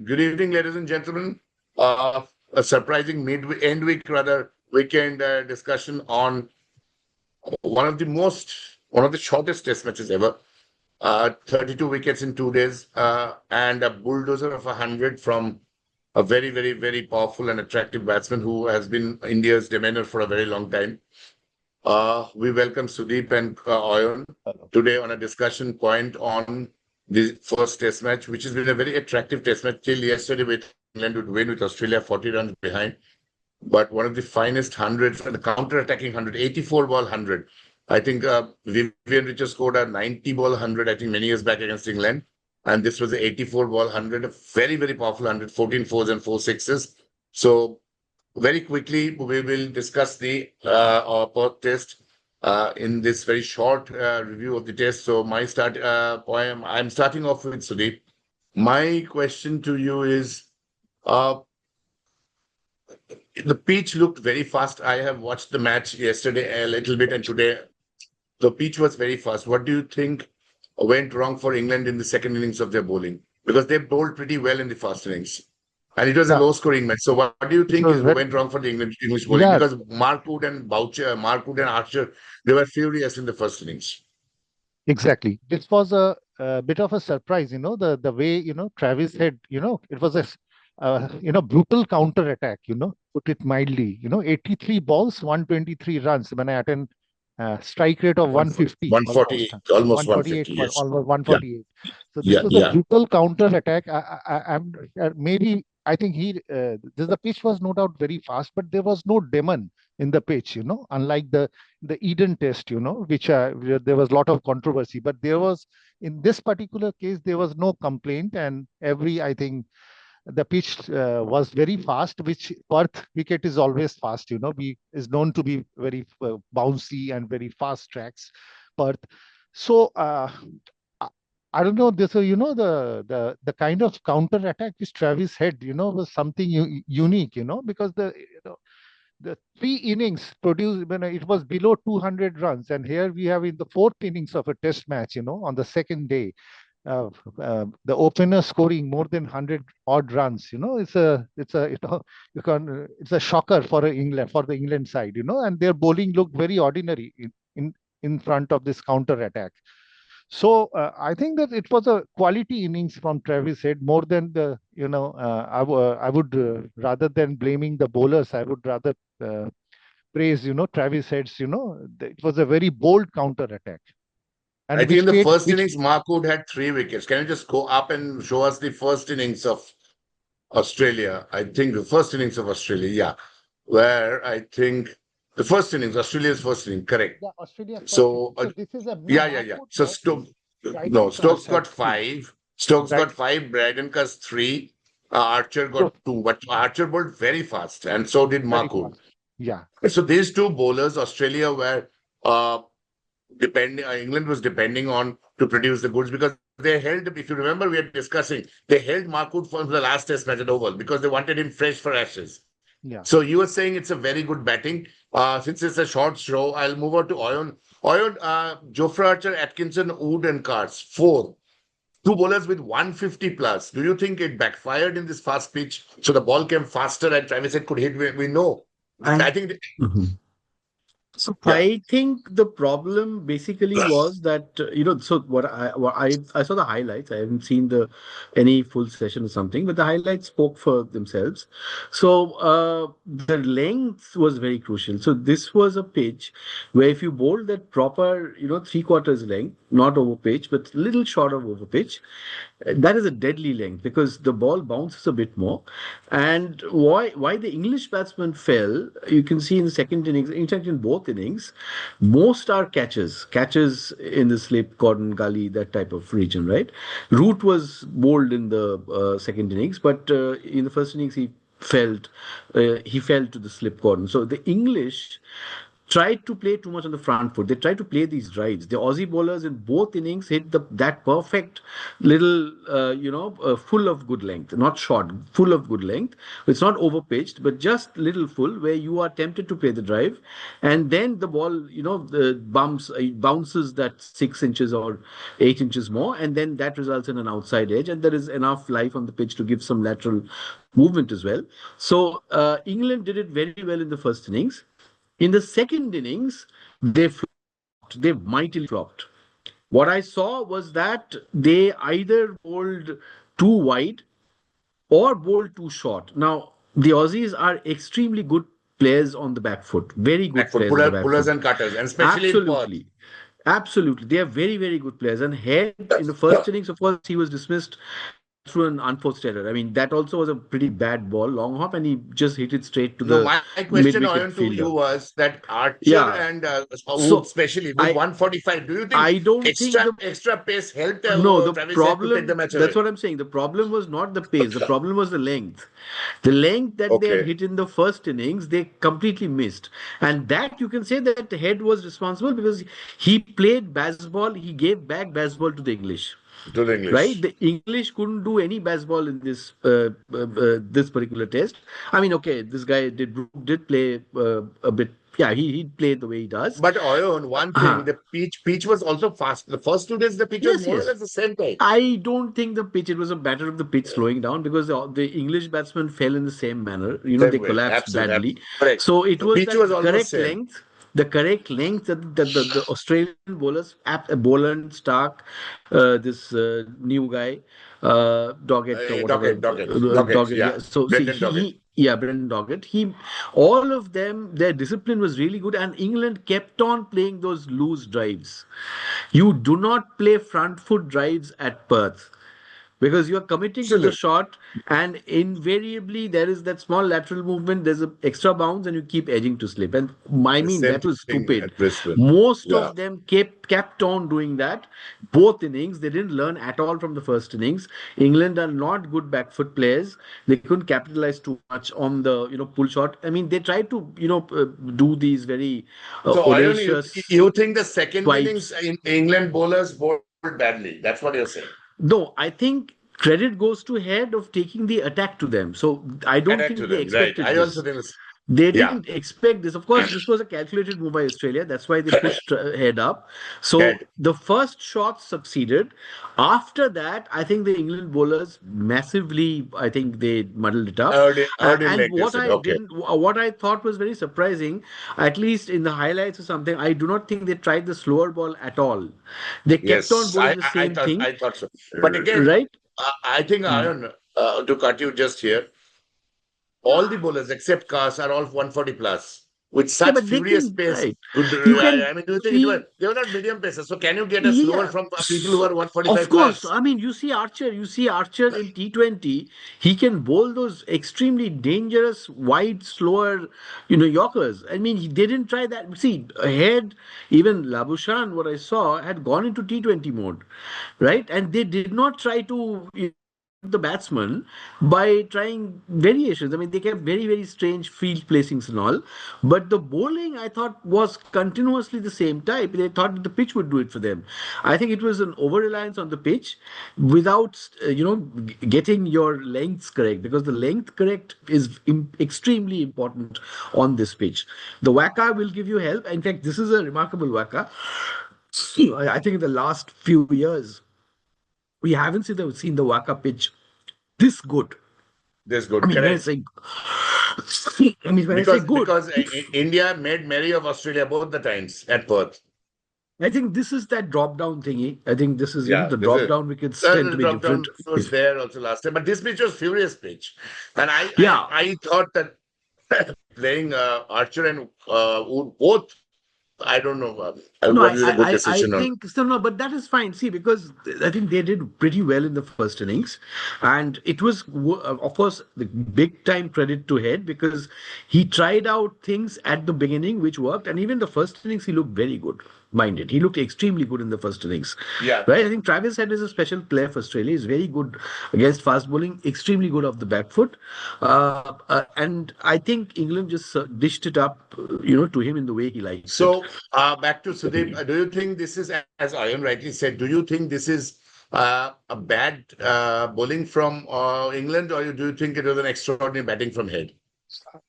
Good evening, ladies and gentlemen. A surprising weekend discussion on one of the shortest test matches ever. 32 wickets in 2 days, and a bulldozer of 100 from a very, very, very powerful and attractive batsman who has been India's demeanor for a very long time. We welcome Sudip and Ayan today on a discussion point on the first test match, which has been a very attractive test match till yesterday with England would win with Australia 40 runs behind. But one of the finest hundreds and the counter-attacking 100, 84 ball 100. I think Vivian Richards scored a 90 ball 100, I think many years back against England. And this was the 84 ball 100, a very, very powerful 100, 14 fours and 4 sixes. So very quickly, we will discuss the Perth test in this very short review of the test. So I'm starting off with Sudip. My question to you is, the pitch looked very fast. I have watched the match yesterday a little bit and today. The pitch was very fast. What do you think went wrong for England in the second innings of their bowling? Because they bowled pretty well in the first innings. And it was a low-scoring match. So what do you think went wrong for the English bowling? Yeah, Because Mark Wood and Archer, they were furious in the first innings. exactly. This was a bit of a surprise, the way, Travis had, it was brutal counter attack, put it mildly, 83 balls, 123 runs. When I attend strike rate of 150, 148, almost 148, 150, yes. almost Yeah, 148. So this yeah, was a yeah. brutal counter attack. Maybe I think the pitch was no doubt very fast, but there was no demon in the pitch, unlike the Eden test, where there was a lot of controversy. But there was, in this particular case, there was no complaint, and I think the pitch was very fast, which Perth cricket is always fast, is known to be very bouncy and very fast tracks, Perth. So I I don't know this, the kind of counter attack which Travis had, was something unique, because the three innings produced when it was below 200 runs, and here we have in the fourth innings of a test match, on the second day, uh, the opener scoring more than 100 odd runs. It's a shocker for the England side, and their bowling looked very ordinary in front of this counter attack. So I think that it was a quality innings from Travis Head more than I would rather than blaming the bowlers, I would rather praise, Travis Head's, it was a very bold counter attack, I and think in which the made, first which innings, Mark Wood had 3 wickets. Can you just go up and show us the first innings of Australia? I think the first innings of Australia, yeah, where I think the first innings, Australia's first inning, correct. yeah, Australia first inning. So, So this is yeah, yeah, Mark yeah. Wood So first inning. Stokes got Three. 5. Stokes Right. got 5. Bradenka's 3. Archer So got 2. But Archer bowled very fast, and so did very Mark Wood. fast. Yeah. So these two bowlers, Australia were uh, England was depending on to produce the goods because they held. If you remember, we are discussing they held Mark Wood for the last Test match at Oval because they wanted him fresh for Ashes. Yeah. So you were saying it's a very good batting. Since it's a short show, I'll move on to Ayan. Ayan, Jofra Archer, Atkinson, Wood, and Cars. 4. Two bowlers with 150 plus. Do you think it backfired in this fast pitch? So the ball came faster and Travis Head could hit. We know. I And think, Mhm. So yeah. I think the problem basically was that so what I saw the highlights. I haven't seen the any full session or something, but the highlights spoke for themselves. So the length was very crucial. So this was a pitch where if you bowl that proper 3/4 length, not over pitch, but little short of over pitch, that is a deadly length because the ball bounces a bit more. And why the English batsman fell, you can see in the second innings, in fact in both innings, most are catches in the slip, cordon, gully, that type of region, right? Root was bowled in the second innings, but in the first innings he fell to the slip cordon. So the English tried to play too much on the front foot. They tried to play these drives. The Aussie bowlers in both innings hit that perfect little, full of good length, not short, full of good length. It's not over pitched, but just little full where you are tempted to play the drive, and then the ball, bounces that 6 inches or 8 inches more, and then that results in an outside edge, and there is enough life on the pitch to give some lateral movement as well. So England did it very well in the first innings. In the second innings, they flopped. They mightily flopped. What I saw was that they either bowled too wide or bowled too short. Now, the Aussies are extremely good players on the back foot. Very good players on the back pullers foot. and cutters, and especially in Perth. Absolutely. Absolutely. They are very, very good players. And Head, in the first innings, of course, he was dismissed through an unforced error. I mean, that also was a pretty bad ball, long hop, and he just hit it straight to No, the my question, mid-wicket Ayan, to fielder. you was that Archer Yeah. and So, especially with I 145, do you think I don't think extra pace helped no, the Travis Head to take the problem, match that's away? what I'm saying. The problem was not the pace, the problem was the length. The length that they had Okay. hit in the first innings, they completely missed. And that you can say that Head was responsible because he played baseball, he gave back baseball to the English. To the Right, English. the English couldn't do any baseball in this particular test. I mean, okay, this guy did play a bit. Yeah, he played the way he does. But Ayan, one thing, the pitch was also fast. The first 2 days, the pitch was Yes, more or yes. less the same time. I don't think the pitch. It was a matter of the pitch slowing down because the English batsmen fell in the same manner. They Same way. collapsed Absolutely. badly. Correct. So it The was pitch that was almost correct same. length. The correct length that the Australian bowlers, Boland, Stark, this new guy, Doggett or whatever, Doggett, Doggett. yeah. Yeah. So see, Brendan Doggett. yeah, Brendan Doggett. All of them, their discipline was really good, and England kept on playing those loose drives. You do not play front foot drives at Perth because you are committing to the Absolutely. shot, and invariably there is that small lateral movement, there's an extra bounce, and you keep edging to slip. And I The mean, same that was thing stupid. at Brisbane. Most Yeah. of them kept on doing that. Both innings, they didn't learn at all from the first innings. England are not good back foot players. They couldn't capitalize too much on the pull shot. I mean, they tried to do these very So, Ayan, audacious you think the second swipes. innings in England bowlers bowled badly? That's what you're saying. No, I think credit goes to Head of taking the attack to them. So I don't Correct to think they them, right? expected I also this. think this. They Yeah. didn't expect this. Of course, this was a calculated move by Australia. That's why they pushed Head up. So Head. the first shot succeeded. After that, I think the England bowlers massively, I think they muddled it up. Early And leg, they what said. I Okay. didn't, what I thought was very surprising, at least in the highlights or something, I do not think they tried the slower ball at all. They kept on Yes, bowling the same thing, I thought so. But again, right? I think, Ayan, to cut you just here, all the bowlers except Cars are all 140 plus with Yeah, such but they furious can, pace. right. You can I mean, do you think see, they were not medium pacers? So can you get a slower yeah, from people who are of 145 course. plus? I mean, you see Archer in T20, he can bowl those extremely dangerous, wide, slower, Yorkers. I mean, they didn't try that. See, ahead, even Labuschagne, what I saw, had gone into T20 mode, right? And they did not try to the batsman by trying variations. I mean, they kept very, very strange field placings and all. But the bowling, I thought, was continuously the same type. They thought that the pitch would do it for them. I think it was an over reliance on the pitch without, getting your lengths correct, because the length correct is extremely important on this pitch. The Waka will give you help. In fact, this is a remarkable Waka. I think in the last few years, we haven't seen the Waka pitch this good. This I good, mean, when I correct. say, when I say good, Because India made merry of Australia both the times at Perth. I think this is that drop down thingy. I think this is, Yeah, the this drop is down wickets tend to be drop different. down was there also last time, but this pitch was furious pitch, and Yeah. I thought that playing Archer and Wood both, I don't know No, what is a good decision I on. think so. No, but that is fine. See, because I think they did pretty well in the first innings, and it was, of course, the big time credit to Head because he tried out things at the beginning which worked, and even the first innings he looked very good. minded. He looked extremely good in the first innings. Yeah. Right? I think Travis Head is a special player for Australia. He's very good against fast bowling, extremely good off the back foot. And I think England just dished it up, to him in the way he likes it. So back to Sudip, do you think this is, as Ayan rightly said, do you think this is a bad bowling from England, or do you think it was an extraordinary batting from Head?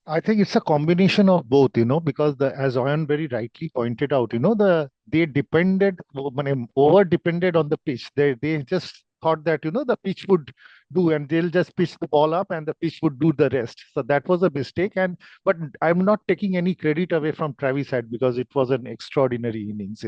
I think it's a combination of both, because as Ayan very rightly pointed out, they over depended on the pitch. They just thought that, the pitch would do, and they'll just pitch the ball up and the pitch would do the rest. So that was a mistake. But I'm not taking any credit away from Travis Head, because it was an extraordinary innings,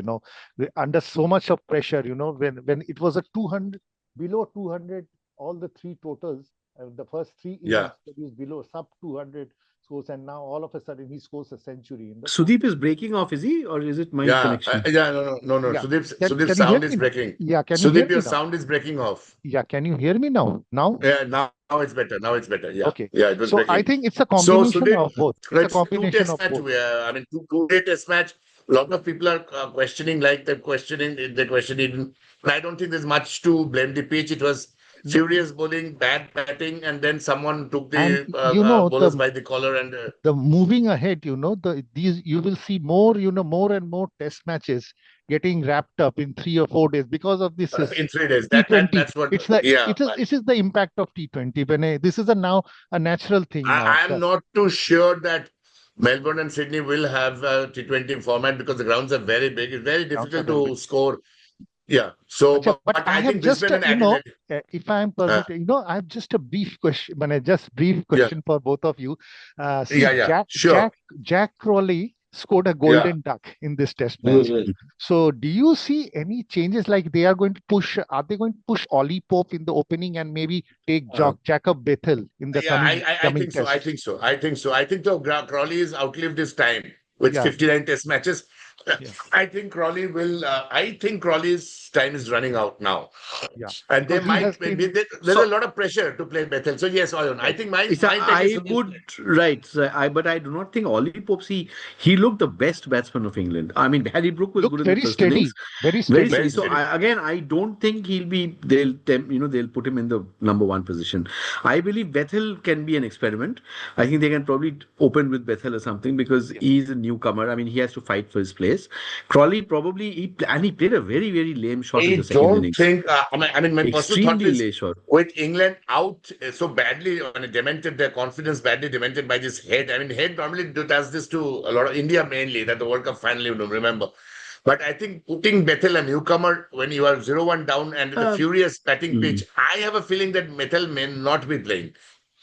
under so much of pressure, when it was a 200, below 200, all the three totals. The first three innings produced below sub 200 scores, and now all of a sudden he scores a century. Sudeep is breaking off, is he, or is it my connection? No. Yeah. Sudip's sound is breaking. Yeah, can you Sudip, hear me your now? sound is breaking off. Yeah, can you hear me now? Yeah, now it's better. Now it's better. Yeah. Okay. Yeah, it was So breaking. I think it's a So combination Sudip, of both. It's a it's two combination test of match. both. I mean, two-day test match. A lot of people are questioning, they're questioning. And I don't think there's much to blame the pitch. It was furious bowling, bad batting, and then someone took the And bowlers by the collar and. The moving ahead, these you will see more, more and more test matches getting wrapped up in 3 or 4 days because of this In 3 days. T20. That's what. It is the impact of T20. This is now a natural thing now. I'm not too sure that Melbourne and Sydney will have a T20 format, because the grounds are very big. It's very difficult to score. Yeah. So, Achha, but I I have think just, Brisbane and Adelaide. if I am permitted, I have just a brief question, question for both of you. Sure. Jack Crawley scored a golden duck in this test match. So do you see any changes, like are they going to push Ollie Pope in the opening and maybe take Jacob Bethel in the coming test? I think so. I think Crawley has outlived his time with 59 test matches. I think Crawley will. I think Crawley's time is running out now. Yeah, and they might. There's a lot of pressure to play Bethel. So yes, Ayan, I think my take is right. So but I do not think Ollie Pope. He looked the best batsman of England. I mean, Harry Brook was good in the first innings. Very steady. So I don't think he'll be. They'll put him in the number one position. I believe Bethel can be an experiment. I think they can probably open with Bethel or something, because he's a newcomer. I mean, he has to fight for his place. Crawley probably he played a very, very lame shot in the second innings. My personal thought is, shot. With England out so badly, demented, their confidence badly demented by this Head. I mean, Head normally does this to a lot of India mainly, that the World Cup finally, remember. But I think putting Bethel, a newcomer, when you are 0-1 down and the furious batting pitch, I have a feeling that Bethel may not be playing.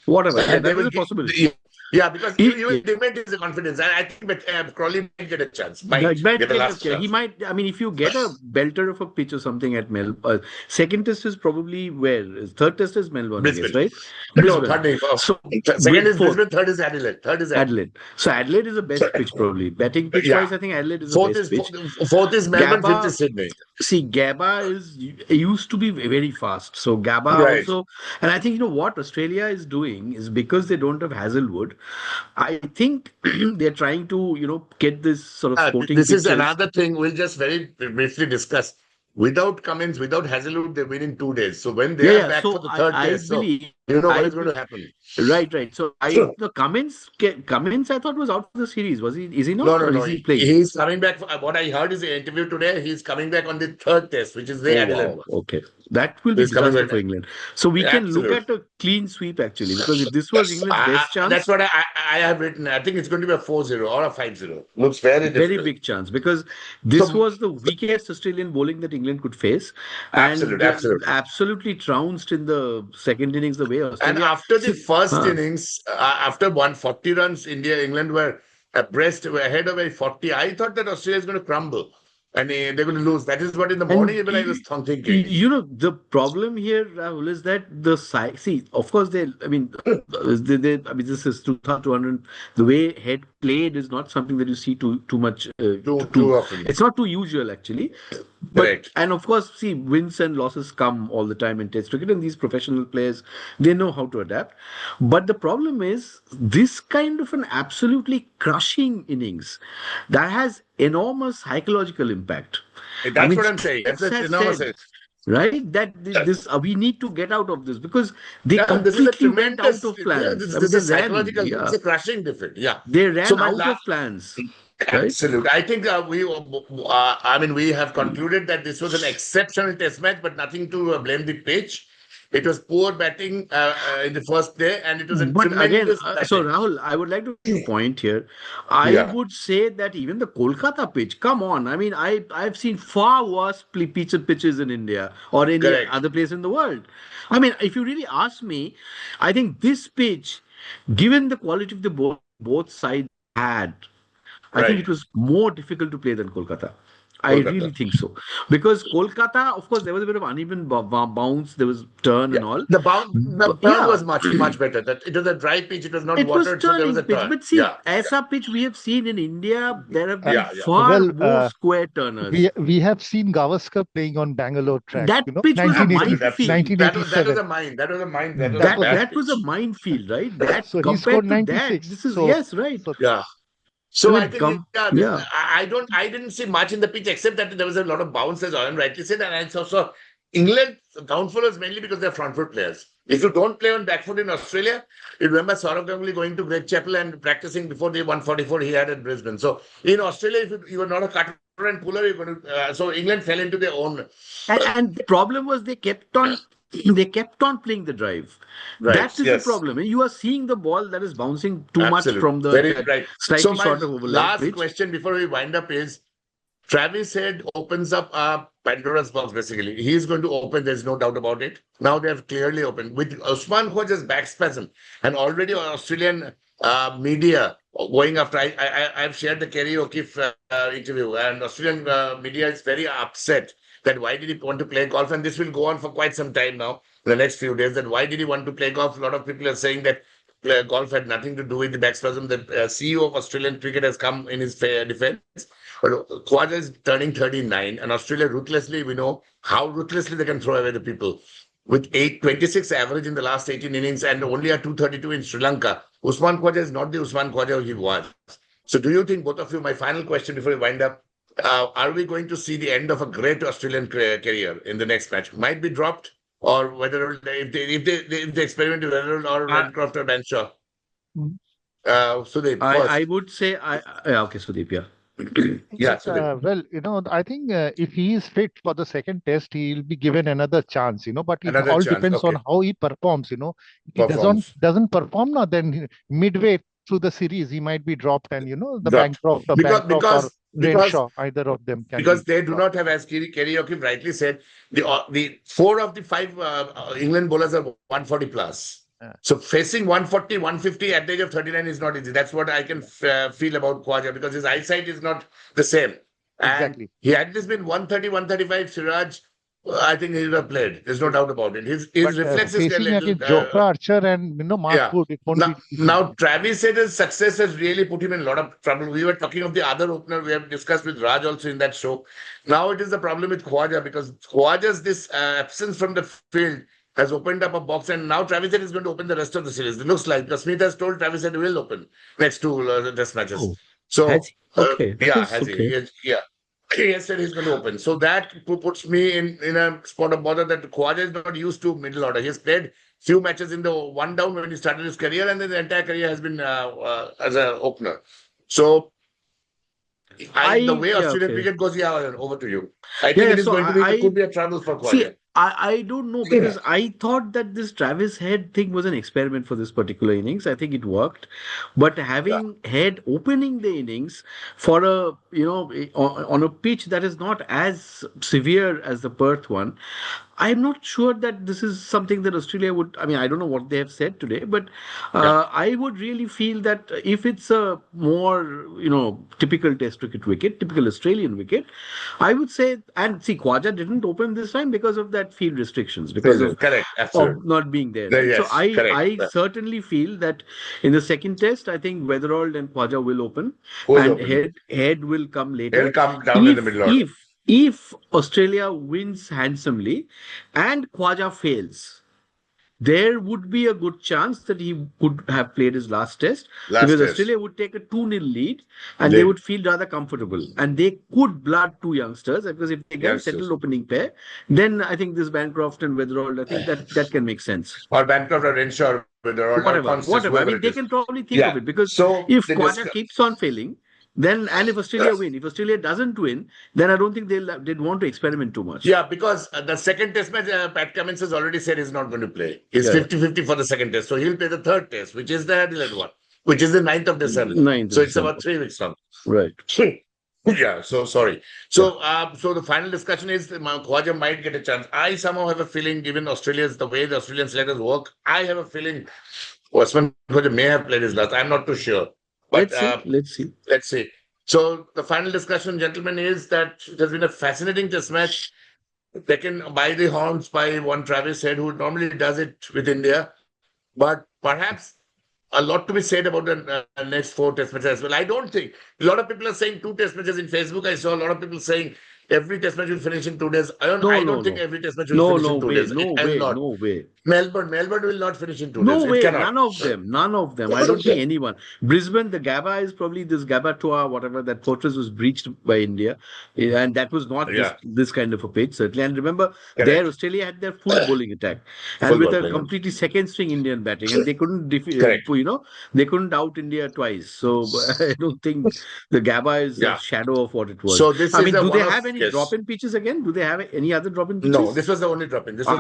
Whatever, that is a possibility. Yeah, because he will demand his confidence. And I think Crawley might get a chance. He might. I mean, if you get a belter of a pitch or something at Melbourne, second test is probably where? Third test is Melbourne, Brisbane. I guess, right? No, third is. Second is Brisbane, third is Adelaide. Adelaide. So Adelaide is the best pitch probably. Batting pitch-wise, I think Adelaide is the best pitch. Fourth is Melbourne, fifth is Sydney. See, Gabba used to be very fast. So Gabba also, and I think what Australia is doing is, because they don't have Hazelwood, I think they're trying to get this sort of sporting. This is another thing we'll just very briefly discuss. Without Cummins, without Hazelwood, they win in 2 days. So when they are back for the third test, what is going to happen. Right. So Cummins, I thought was out for the series. Is he not? No. Is he playing? He's coming back. What I heard is the interview today. He's coming back on the third test, which is the Adelaide one. Okay, that will be disaster for England. So we can look at a clean sweep actually, because if this was England's best chance, that's what I have written. I think it's going to be a 4-0 or a 5-0. Looks very big chance, because this was the weakest Australian bowling that England could face, and absolutely trounced in the second innings the way Australia. And after the first innings, after 140 runs, England were abreast, were ahead of a 40. I thought that Australia is going to crumble and they're going to lose. That is what in the morning even I was thinking. The problem here, Rahul, is that the side. See, of course, this is 200. The way Head played is not something that you see too much. Too often. It's not too usual actually. Correct. And of course, see, wins and losses come all the time in Test cricket, and these professional players, they know how to adapt. But the problem is this kind of an absolutely crushing innings that has enormous psychological impact. I That's mean, what I'm saying. That's Spence an has enormous. said, right, that this we need to get out of this because they Yeah, this is a completely went out tremendous. of Yeah, plans. I mean, this they is ran, psychological. yeah, It's a crushing defeat. Yeah. they So ran my out last. of plans, right? Absolutely. I think I mean, we have concluded that this was an exceptional test match, but nothing to blame the pitch. It was poor batting in the first day, and it was a But again, tremendous so batting. Rahul, I would like to make a point here. I Yeah, would say that even the Kolkata pitch, come on. I mean, I've seen far worse pitches in India or any correct. other place in the world. I mean, if you really ask me, I think this pitch, given the quality of the ball both sides had, I think Right. it was more difficult to play than Kolkata. I really Kolkata. think so. Because Kolkata, of course, there was a bit of uneven bounce, there was turn Yeah. and all. The But turn yeah, was much better. That it was a dry pitch, it was not it was watered, so there was turning a pitch. turn. But see, Yeah, Aisa pitch we have seen in India, there have been yeah. far Well, more square turners. we have seen Gavaskar playing on Bangalore track, That pitch was a 1980, Absolutely, minefield. absolutely. That was 1987. a mine. That was a mine. That was a That was bad That was a pitch. minefield, right? That so he scored compared to that, 96. this is yes, right. So Yeah. I So I mean, think yeah, yeah. I didn't see much in the pitch except that there was a lot of bounce, as Ayan rightly said, and I saw England's downfall was mainly because they're front foot players. If you don't play on back foot in Australia, you remember Saurav Ganguly going to Great Chapel and practicing before the 144 he had at Brisbane. So in Australia, if you were not a cutter and puller, you're going to. So England fell into their own. And the problem was they kept on playing the drive. Right. That is the Yes. problem. You are seeing the ball that is bouncing too much Absolutely. from Very that right. So slightly my short of overlap last pitch. question before we wind up is Travis Head opens up Pandora's box basically. He's going to open, there's no doubt about it. Now they have clearly opened. With Usman Khawaja's back spasm and already Australian media going after, I've shared the Kerry O'Keefe interview and Australian media is very upset that why did he want to play golf? And this will go on for quite some time now, the next few days, that why did he want to play golf? A lot of people are saying that golf had nothing to do with the back spasm. The CEO of Australian cricket has come in his defense. But Khawaja is turning 39, and Australia ruthlessly, we know how ruthlessly they can throw away the people. With 26 average in the last 18 innings and only a 232 in Sri Lanka, Usman Khawaja is not the Usman Khawaja he was. So do you think, both of you, my final question before we wind up, are we going to see the end of a great Australian career in the next match? Might be dropped, or whether if they experiment with Rahul or I, Redcroft or Benshaw? mm, Sudip, I first. would say yeah, okay, Sudeep, yeah. Yeah, Sudip. well, I think if he is fit for the second test, he will be given another chance, but it Another all chance. depends on Okay. how he performs, If he Performs. doesn't perform now, then midway through the series, he might be dropped, and the Dropped. Because Bancroft or because because Renshaw, either of them can because be they do dropped. not have, as Kerry O'Keefe rightly said, the four of the five England bowlers are 140 plus. Yeah. So facing 140, 150 at the age of 39 is not easy. That's what I can feel about Khawaja, because his eyesight is not the same. And Exactly. he had this been 130, 135, Siraj, I think he would have played. There's no doubt about it. His But reflexes get a facing little. against Jofra Archer and Mark Yeah. Wood, it won't be Now, easy. Travis said his success has really put him in a lot of trouble. We were talking of the other opener we have discussed with Raj also in that show. Now it is the problem with Khawaja, because Khwaja's this absence from the field has opened up a box, and now Travis Head is going to open the rest of the series. It looks like, because Smith has told Travis Head will open next two test matches. Oh, So has he? Okay, that yeah, is has he? okay. Yeah. He has said he's going to open. So that puts me in a spot of bother that Khawaja is not used to middle order. He has played few matches in the one down when he started his career, and then the entire career has been as an opener. So the way Yeah, Australian okay. cricket goes, yeah, over to you. I Yeah, think yeah, it is so going to be, I it could be a trouble for see. Khawaja. I don't know, because I thought that this Travis Head thing was an experiment for this particular innings. I think it worked, but having Head opening the innings for a on a pitch that is not as severe as the Perth one, I'm not sure that this is something that Australia would. I mean, I don't know what they have said today, but I would really feel that if it's a more typical Test cricket wicket, typical Australian wicket, I would say. And see, Khawaja didn't open this time because of that field restrictions, because of Correct, absolutely. not being there. Right? So Yes, correct. I certainly feel that in the second Test, I think Weatherald and Khawaja will open, Who's and opening? Head will come He'll later. come down in the If middle order. if Australia wins handsomely and Khwaja fails, there would be a good chance that he could have played his last test Last because test. Australia would take a 2-0 lead and they would feel rather comfortable. And they could blood two youngsters because if they can Youngsters. settle opening pair, then I think this Bancroft and Weatherall, I think that can make sense. Or Bancroft or Renshaw, or Whatever. I mean, they can probably think of it because if Khwaja keeps on failing, then and if Australia win, if Australia doesn't win, then I don't think they'd want to experiment too much. Yeah, because the second test match, Pat Cummins has already said he's not going to play. It's 50-50 for the second test. So he'll play the third test, which is the Adelaide one, which is the 9th of December. So it's about 3 weeks from. Right. Yeah, so sorry. So so the final discussion is Khwaja might get a chance. I somehow have a feeling, given Australia's, the way the Australian selectors work, I have a feeling Osman Khwaja may have played his last. I'm not too sure. But Let's see. Let's see. So the final discussion, gentlemen, is that it has been a fascinating test match taken by the horns by one Travis Head, who normally does it with India. But perhaps a lot to be said about the next 4 test matches as well. I don't think a lot of people are saying 2 test matches in Facebook. I saw a lot of people saying every test match will finish in 2 days. I don't think every test match will finish in 2 days. No way. Melbourne will not finish in 2 days. No way. None of them. I don't think anyone. Brisbane, the Gabba is probably this Gabba Tour, whatever, that fortress was breached by India. And that was not this kind of a pitch, certainly. And remember, there Australia had their full bowling attack. And with a completely second string Indian batting. And they couldn't they couldn't out India twice. So I don't think the Gabba is a shadow of what it was. So this do they have any drop-in pitches again? Do they have any other drop-in pitches? No, this was the only drop-in. I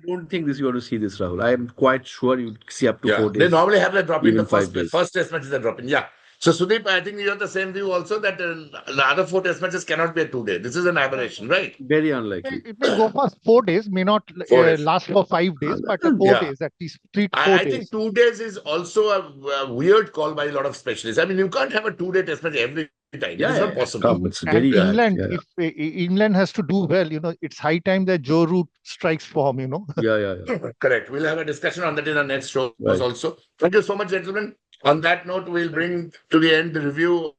don't think you're going to see this, Rahul. I am quite sure you'd see up to 4 days. They normally have the drop-in. The first test match is the drop-in. Yeah. So Sudip, I think you have the same view also that the other 4 test matches cannot be a 2 day. This is an aberration, right? Very unlikely. It may go for 4 days, may not last for 5 days, but 4 days, at least 3 to 4 days. I think 2 days is also a weird call by a lot of specialists. I mean, you can't have a 2 day test match every time. It's not possible. It's very England, if England has to do well, it's high time that Joe Root strikes form, Yeah. Correct. We'll have a discussion on that in our next show also. Thank you so much, gentlemen. On that note, we'll bring to the end the review.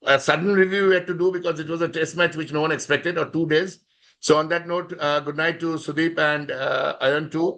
A sudden review we had to do because it was a test match which no one expected, or 2 days. So on that note, good night to Sudip and Ayan too.